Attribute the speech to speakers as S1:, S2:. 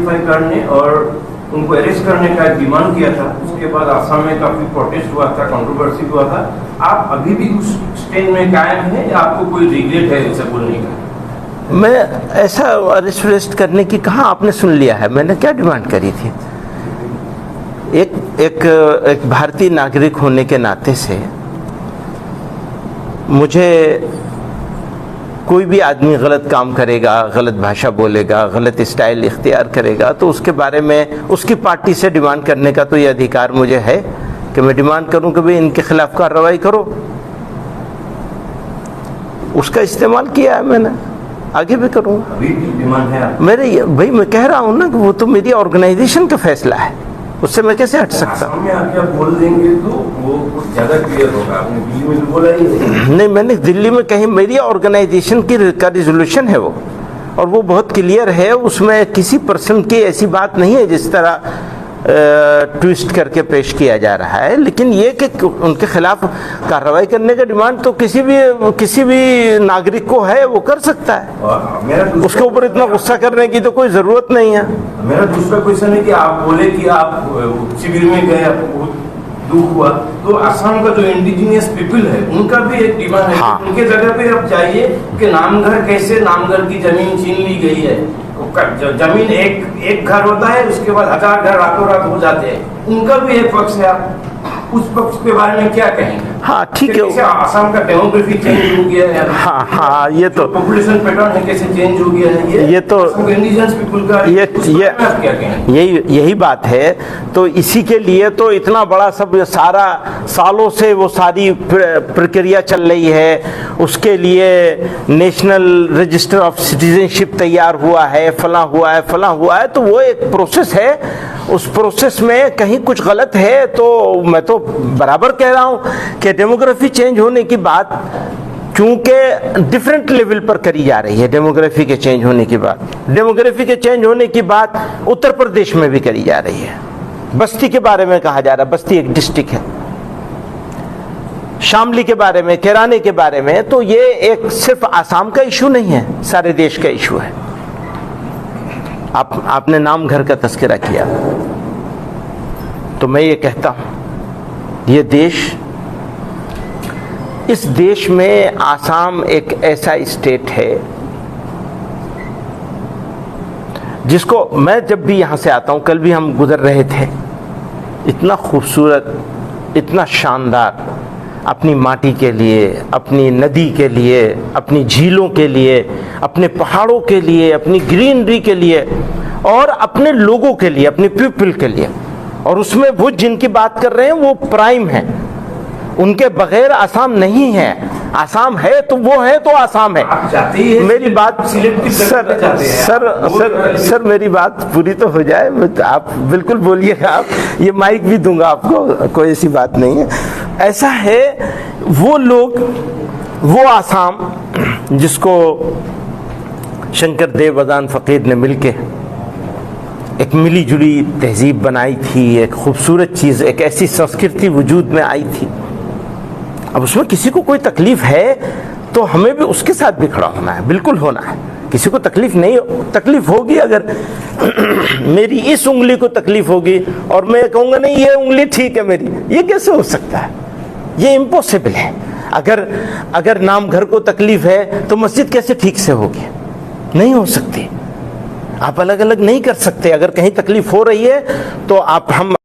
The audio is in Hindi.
S1: करने और उनको अरेस्ट करने का डिमांड किया था। उसके बाद आसाम में काफी प्रोटेस्ट हुआ था, कंट्रोवर्सी हुआ था। आप अभी भी उस स्टैंड में कायम है या आपको कोई रिग्रेट है ऐसा बोलने का?
S2: मैं ऐसा अरेस्ट करने की कहाँ आपने सुन लिया है, मैंने क्या डिमांड करी थी? एक भारतीय नागरिक होने के नाते से मुझे कोई भी आदमी गलत काम करेगा, गलत भाषा बोलेगा, गलत स्टाइल इख्तियार करेगा तो उसके बारे में उसकी पार्टी से डिमांड करने का तो ये अधिकार मुझे है कि मैं डिमांड करूं कि भाई इनके खिलाफ कार्रवाई करो। उसका इस्तेमाल किया है मैंने, आगे भी करूंगा।
S1: अभी भी डिमांड है
S2: मेरे भाई, मैं कह रहा हूं ना कि वो तो मेरी ऑर्गेनाइजेशन का फैसला है, उससे मैं कैसे हट सकता हूँ?
S1: में आप बोल देंगे तो वो कुछ ज्यादा क्लियर होगा। आपने दिल्ली में तो बोला ही
S2: नहीं, मैंने दिल्ली में कहीं, मेरी ऑर्गेनाइजेशन का रिजोल्यूशन है वो, और वो बहुत क्लियर है। उसमें किसी पर्सन की ऐसी बात नहीं है जिस तरह ट्विस्ट करके पेश किया जा रहा है। लेकिन ये कि उनके खिलाफ कार्रवाई करने का डिमांड तो किसी भी नागरिक को है, वो कर सकता है। उसके ऊपर इतना गुस्सा करने की तो कोई जरूरत नहीं है।
S1: मेरा दूसरा क्वेश्चन है कि आप बोले कि आप शिविर में गए, आपको बहुत दुख हुआ, तो असम का जो इंडिजिनियस पीपल है उनका भी एक डिमांड है। हाँ। उनके जगह पे आप जाइए कि नामघर कैसे नामघर की जमीन छीन ली गई है। जमीन एक घर होता है, उसके बाद 1000 घर रातों रात हो जाते हैं। उनका भी एक पक्ष है, आप उस पक्ष के बारे में क्या कहेंगे?
S2: हाँ ठीक है,
S1: आसाम का डेमोग्राफी चेंज हो गया है।
S2: हाँ ये तो
S1: पॉपुलेशन पैटर्न है कैसे चेंज हो गया है,
S2: ये तो
S1: इंडिजिनस पीपल का क्या कहेंगे?
S2: यही बात है। तो इसी के लिए तो इतना बड़ा सब सारा सालों से वो सारी प्रक्रिया चल रही है। उसके लिए नेशनल रजिस्टर ऑफ सिटीजनशिप तैयार हुआ है, फला हुआ है, तो वो एक प्रोसेस है। उस प्रोसेस में कहीं कुछ गलत है तो मैं तो बराबर कह रहा हूँ कि डेमोग्राफी चेंज होने की बात क्योंकि डिफरेंट लेवल पर करी जा रही है। डेमोग्राफी के चेंज होने की बात उत्तर प्रदेश में भी करी जा रही है। बस्ती के बारे में कहा जा रहा है, बस्ती एक डिस्ट्रिक्ट है, शामली के बारे में, कैराने के बारे में। तो ये एक सिर्फ आसाम का इशू नहीं है, सारे देश का इशू है। आपने नाम घर का तस्करा किया, तो मैं ये कहता हूं ये देश, इस देश में आसाम एक ऐसा स्टेट है जिसको मैं जब भी यहां से आता हूं, कल भी हम गुजर रहे थे, इतना खूबसूरत, इतना शानदार, अपनी माटी के लिए, अपनी नदी के लिए, अपनी झीलों के लिए, अपने पहाड़ों के लिए, अपनी ग्रीनरी के लिए और अपने लोगों के लिए, अपने पीपल के लिए। और उसमें वो जिनकी बात कर रहे हैं वो प्राइम है, उनके बगैर आसाम नहीं है। आसाम है तो वो है तो आसाम है। मेरी बात सर मेरी बात पूरी तो हो जाए, आप बिल्कुल बोलिएगा। आप ये माइक भी दूंगा आपको, कोई ऐसी बात नहीं है। ऐसा है, वो लोग, वो आसाम जिसको शंकर देव अजान फकीर ने मिलके एक मिली जुली तहजीब बनाई थी, एक खूबसूरत चीज़, एक ऐसी संस्कृति वजूद में आई थी। अब उसमें किसी को कोई तकलीफ है तो हमें भी उसके साथ भी खड़ा होना है, बिल्कुल होना है। किसी को तकलीफ होगी, अगर मेरी इस उंगली को तकलीफ होगी और मैं कहूँगा नहीं ये उंगली ठीक है मेरी, ये कैसे हो सकता है? ये इम्पॉसिबल है। अगर नाम घर को तकलीफ है तो मस्जिद कैसे ठीक से होगी? नहीं हो सकती। आप अलग अलग नहीं कर सकते। अगर कहीं तकलीफ हो रही है तो हम